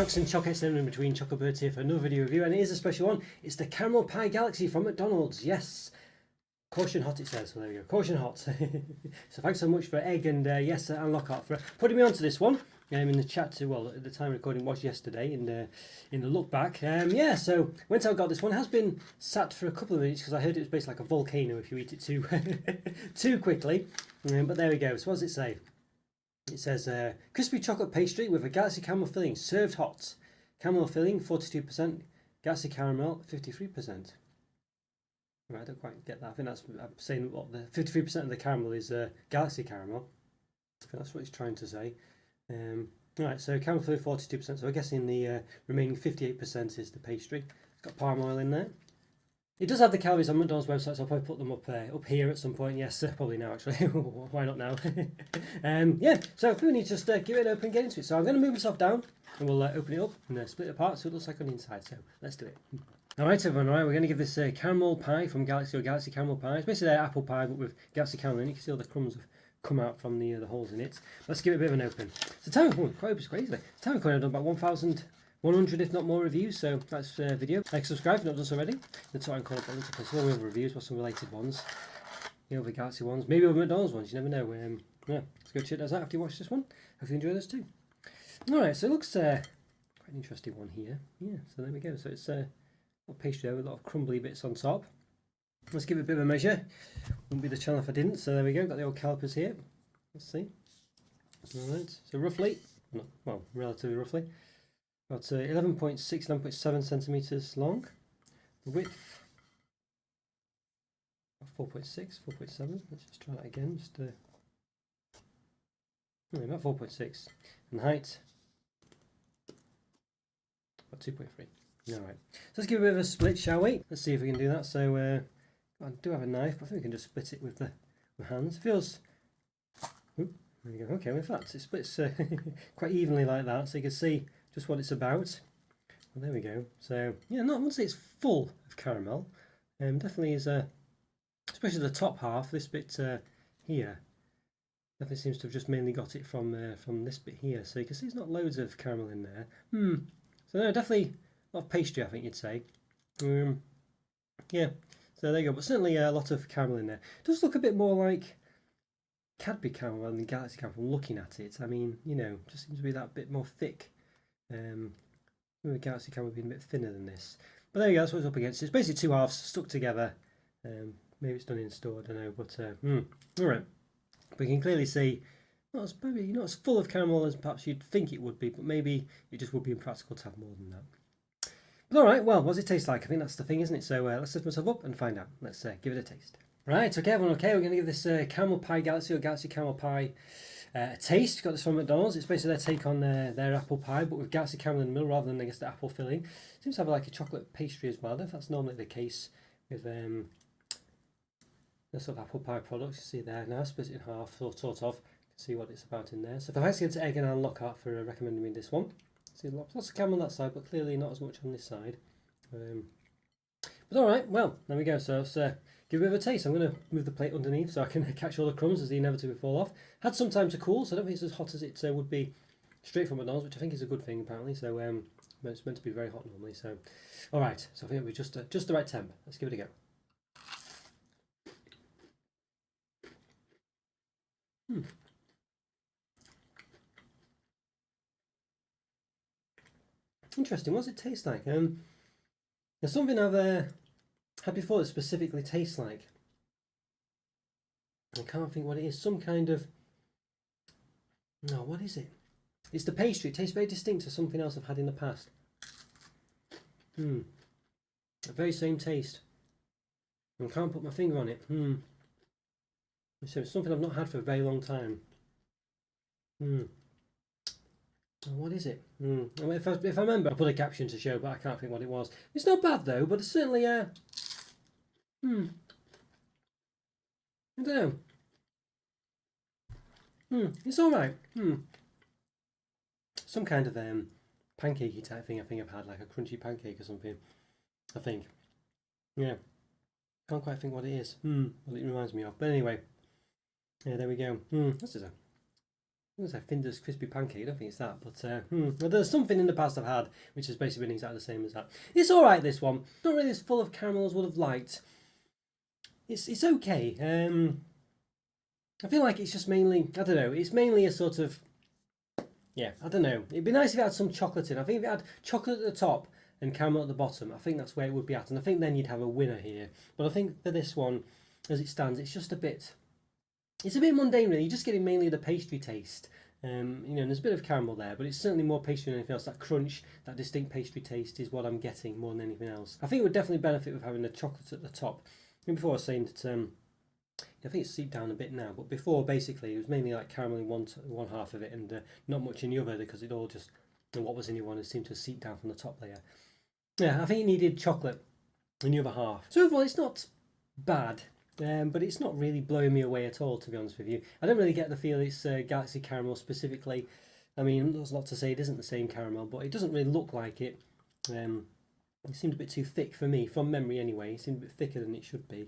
Chocks and Chocolates in between, Chocobirds here for another video review, and it is a special one. It's the Caramel Pie Galaxy from McDonald's. Yes, caution hot it says, so there we go, caution hot. So thanks so much for Egg and yes and Lockhart for putting me onto this one. In the chat, well, at the time of recording was yesterday, in the look back. Yeah, so once I got this one, it has been sat for a couple of minutes because I heard it was basically like a volcano if you eat it too quickly. But there we go. So what does it say? It says crispy chocolate pastry with a Galaxy caramel filling, served hot. Caramel filling 42%, Galaxy caramel 53%. Right, I don't quite get that. I think that's I'm saying what the 53% of the caramel is Galaxy caramel. That's what it's trying to say. Right, so caramel filling 42%. So I'm guessing the remaining 58% is the pastry. It's got palm oil in there. It does have the calories on McDonald's website, so I'll probably put them up here at some point. Yes, probably now actually. Why not now? Yeah, so we need to just give it an open and get into it. So I'm going to move myself down and we'll open it up and split it apart so it looks like on the inside. So let's do it. Alright everyone, right, we're going to give this caramel pie from Galaxy, or Galaxy caramel pie. It's basically an apple pie but with Galaxy caramel in it. You can see all the crumbs have come out from the holes in it. Let's give it a bit of an open. So time, quite crazy. Time I've done about 1,100 if not more reviews, so that's video. Like, subscribe if not done so already. That's what I'm calling it. To consider other reviews, what's some related ones, the other Galaxy ones, maybe other McDonald's ones, you never know. Yeah, let's go check those out after you watch this one. Hope you enjoy this too. Alright, so it looks quite an interesting one here. Yeah, so there we go. So it's a lot of pastry there with a lot of crumbly bits on top. Let's give it a bit of a measure. Wouldn't be the channel if I didn't. So there we go, got the old calipers here. Let's see. Alright, so roughly, well, relatively roughly, about 11.6, 11.7 centimetres long. The width, 4.6, 4.7. Let's just try that again. Just about 4.6. And height, about 2.3. Alright, so let's give it a bit of a split, shall we? Let's see if we can do that. So I do have a knife, but I think we can just split it with the hands. It feels, there we go. Okay, well, in fact, it splits quite evenly like that, so you can see just what it's about. Well, there we go. So yeah, I wouldn't say it's full of caramel. Definitely is especially the top half. This bit here definitely seems to have just mainly got it from this bit here. So you can see there's not loads of caramel in there. So no, definitely a lot of pastry, I think you'd say. Yeah. So there you go. But certainly a lot of caramel in there. It does look a bit more like Cadbury caramel than Galaxy caramel from looking at it. I mean, you know, just seems to be that bit more thick. The Galaxy caramel being a bit thinner than this. But there you go, that's what it's up against. It's basically two halves stuck together. Maybe it's done in store, I don't know. But alright. But you can clearly see maybe not as full of caramel as perhaps you'd think it would be, but maybe it just would be impractical to have more than that. But alright, well, what does it taste like? I think that's the thing, isn't it? So let's lift myself up and find out. Let's give it a taste. Right, okay everyone, okay, we're going to give this Caramel Pie Galaxy, or Galaxy Caramel Pie a taste. We've got this from McDonald's. It's basically their take on their apple pie, but with Galaxy caramel in the middle rather than, I guess, the apple filling. It seems to have like a chocolate pastry as well. I don't know if that's normally the case with the sort of apple pie products. You see there now, split it in half, sort of. You can see what it's about in there. So thanks again to Egg and Lockhart for recommending me this one. See lots of caramel on that side, but clearly not as much on this side. But alright, well, there we go. So let's give it a bit of a taste. I'm going to move the plate underneath so I can catch all the crumbs as they inevitably fall off. Had some time to cool, so I don't think it's as hot as it would be straight from McDonald's, which I think is a good thing apparently. So it's meant to be very hot normally. So alright, so I think it'll be just the right temp. Let's give it a go. Interesting. What does it taste like? There's something I've had before that specifically tastes like. I can't think what it is. Some kind of... No, what is it? It's the pastry. It tastes very distinct to something else I've had in the past. The very same taste. I can't put my finger on it. So it's something I've not had for a very long time. What is it? If I remember, I'll put a caption to show, but I can't think what it was. It's not bad though, but it's certainly I don't know. It's alright. Some kind of pancakey type thing I think I've had, like a crunchy pancake or something. I think. Yeah. Can't quite think what it is. What it reminds me of. But anyway. Yeah, there we go. This is a was a Finder's crispy pancake. I don't think it's that, but well, there's something in the past I've had which has basically been exactly the same as that. It's all right. This one, not really as full of caramel as would have liked. It's okay. I feel like it's just mainly, I don't know. It's mainly a sort of, yeah, I don't know. It'd be nice if it had some chocolate in. I think if it had chocolate at the top and caramel at the bottom, I think that's where it would be at, and I think then you'd have a winner here. But I think for this one, as it stands, it's just a bit. It's a bit mundane, really. You're just getting mainly the pastry taste. And there's a bit of caramel there, but it's certainly more pastry than anything else. That crunch, that distinct pastry taste is what I'm getting more than anything else. I think it would definitely benefit with having the chocolate at the top. And before I was saying that, I think it's seeped down a bit now, but before basically it was mainly like caramel in one half of it and not much in the other, because it all just, what was in the one seemed to seep down from the top layer. Yeah, I think it needed chocolate in the other half. So overall, it's not bad. But it's not really blowing me away at all, to be honest with you. I don't really get the feel it's Galaxy Caramel specifically. I mean, there's a lot to say. It isn't the same caramel, but it doesn't really look like it. It seemed a bit too thick for me, from memory anyway. It seemed a bit thicker than it should be.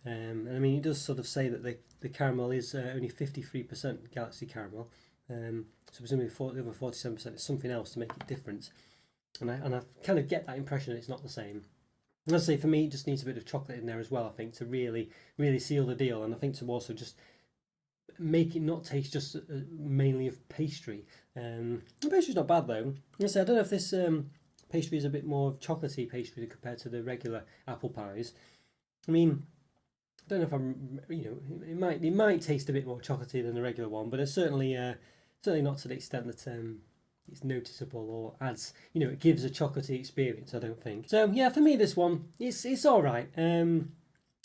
And I mean, it does sort of say that the caramel is only 53% Galaxy Caramel. So presumably the other 47% is something else to make it different. And I kind of get that impression that it's not the same. And as I say, for me, it just needs a bit of chocolate in there as well, I think, to really, really seal the deal. And I think to also just make it not taste just mainly of pastry. The pastry's not bad, though. I say, I don't know if this pastry is a bit more chocolatey pastry compared to the regular apple pies. I mean, I don't know if I'm, it might taste a bit more chocolatey than the regular one, but it's certainly not to the extent that it's noticeable or adds, it gives a chocolatey experience, I don't think. So yeah, for me this one, it's all right.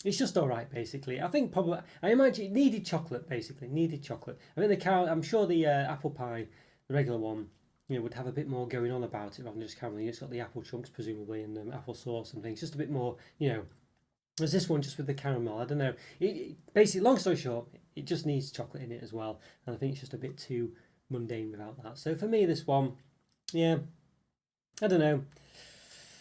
It's just all right, basically. I think probably, I imagine it needed chocolate, basically, needed chocolate. I think I'm sure the apple pie, the regular one, would have a bit more going on about it rather than just caramel. It's got the apple chunks presumably and apple sauce and things, just a bit more, There's this one just with the caramel. I don't know. Basically, long story short, it just needs chocolate in it as well, and I think it's just a bit too mundane without that. So for me, this one, yeah, I don't know.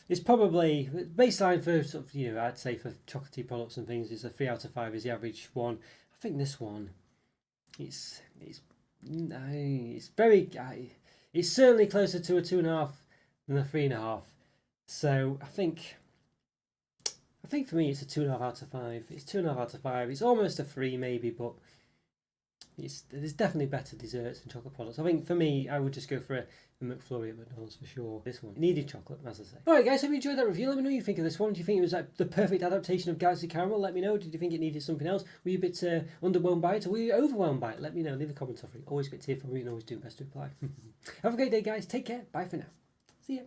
It's probably baseline for sort of, I'd say for chocolatey products and things is a 3 out of 5 is the average one. I think this one, it's very, it's certainly closer to a 2.5 than a 3.5. So I think for me it's a 2.5 out of 5. It's 2.5 out of 5. It's almost a 3 maybe, but there's definitely better desserts and chocolate products. I think for me, I would just go for a McFlurry at McDonald's for sure. This one, it needed chocolate, as I say. Alright guys, hope you enjoyed that review. Let me know what you think of this one. Do you think it was like the perfect adaptation of Galaxy Caramel? Let me know. Did you think it needed something else? Were you a bit underwhelmed by it, or were you overwhelmed by it? Let me know. Leave a comment off it. Always good to hear from you and always do best to reply. Have a great day guys. Take care. Bye for now. See ya.